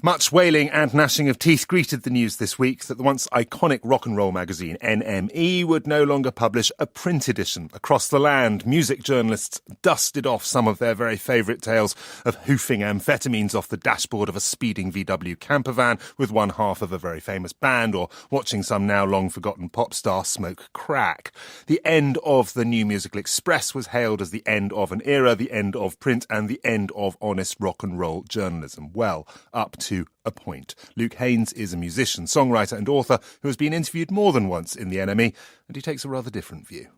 Much wailing and gnashing of teeth greeted the news this week that the once iconic rock and roll magazine NME would no longer publish a print edition. Across the land, music journalists dusted off some of their very favourite tales of hoofing amphetamines off the dashboard of a speeding VW camper van with one half of a very famous band, or watching some now long forgotten pop star smoke crack. The end of the New Musical Express was hailed as the end of an era, the end of print, and the end of honest rock and roll journalism. Well, up to a point. Luke Haines is a musician, songwriter and author who has been interviewed more than once in the NME, and he takes a rather different view.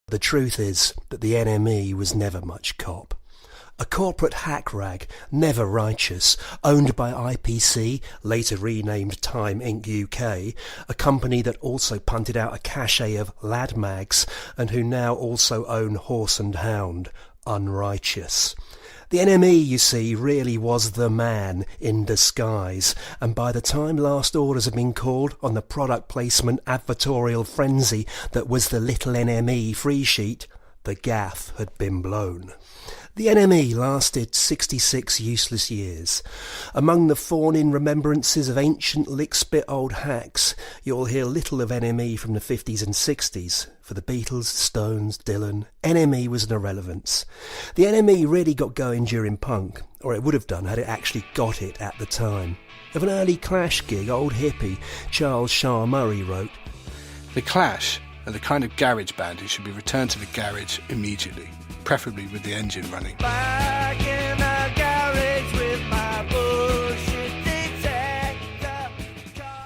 The truth is that the NME was never much cop. A corporate hack rag, never righteous, owned by IPC, later renamed Time Inc. UK, a company that also punted out a cachet of lad mags and who now also own Horse and Hound, unrighteous. The NME, you see, really was the man in disguise, and by the time last orders had been called on the product placement advertorial frenzy that was the little NME free sheet, the gaff had been blown. The NME lasted 66 useless years. Among the fawn-in remembrances of ancient lick-spit old hacks, you'll hear little of NME from the 50s and 60s. For the Beatles, Stones, Dylan, NME was an irrelevance. The NME really got going during punk, or it would have done had it actually got it at the time. Of an early Clash gig, old hippie Charles Shaar Murray wrote, "The Clash are the kind of garage band who should be returned to the garage immediately, preferably with the engine running." Back in the garage with my bullshit detector.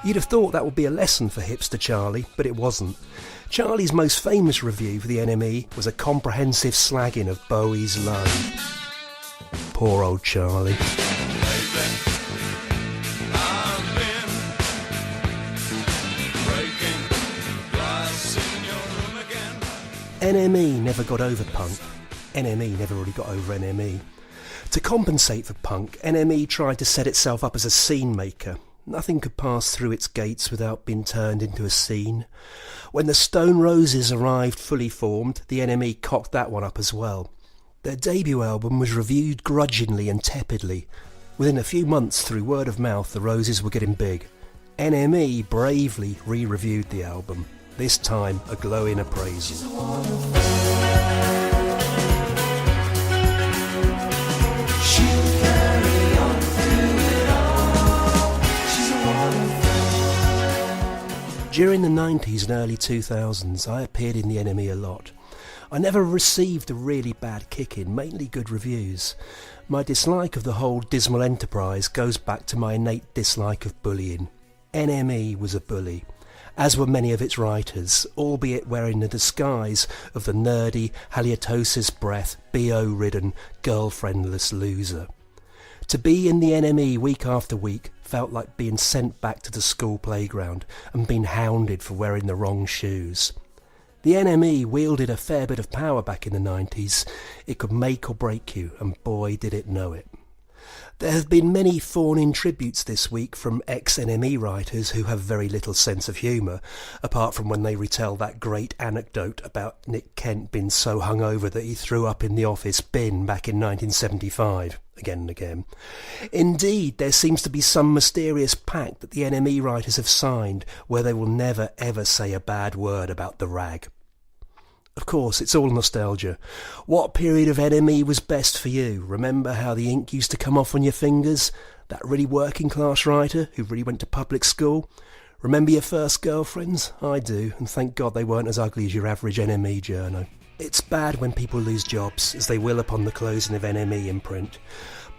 You'd have thought that would be a lesson for hipster Charlie, but it wasn't. Charlie's most famous review for the NME was a comprehensive slagging of Bowie's Low. Poor old Charlie. NME never got over punk. NME never really got over NME. To compensate for punk, NME tried to set itself up as a scene maker. Nothing could pass through its gates without being turned into a scene. When the Stone Roses arrived fully formed, the NME cocked that one up as well. Their debut album was reviewed grudgingly and tepidly. Within a few months, through word of mouth, the Roses were getting big. NME bravely re-reviewed the album, this time a glowing appraisal. During the 90s and early 2000s, I appeared in the NME a lot. I never received a really bad kick-in, mainly good reviews. My dislike of the whole dismal enterprise goes back to my innate dislike of bullying. NME was a bully, as were many of its writers, albeit wearing the disguise of the nerdy, halitosis breath, BO-ridden, girlfriendless loser. To be in the NME week after week felt like being sent back to the school playground and being hounded for wearing the wrong shoes. The NME wielded a fair bit of power back in the 90s. It could make or break you, and boy did it know it. There have been many fawn-in tributes this week from ex-NME writers who have very little sense of humour, apart from when they retell that great anecdote about Nick Kent being so hungover that he threw up in the office bin back in 1975, again and again. Indeed, there seems to be some mysterious pact that the NME writers have signed where they will never ever say a bad word about the rag. Of course, it's all nostalgia. What period of NME was best for you? Remember how the ink used to come off on your fingers? That really working class writer who really went to public school? Remember your first girlfriends? I do, and thank God they weren't as ugly as your average NME journo. It's bad when people lose jobs, as they will upon the closing of NME in print.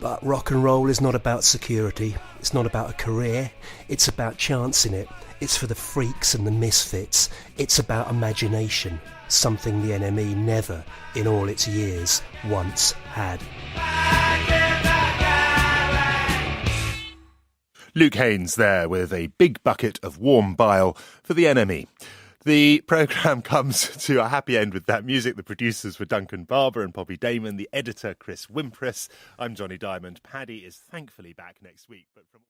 But rock and roll is not about security. It's not about a career. It's about chancing it. It's for the freaks and the misfits. It's about imagination. Something the NME never, in all its years, once had. Luke Haines there with a big bucket of warm bile for the NME. The programme comes to a happy end with that music. The producers were Duncan Barber and Poppy Damon, the editor Chris Wimpress. I'm Johnny Diamond. Paddy is thankfully back next week. But from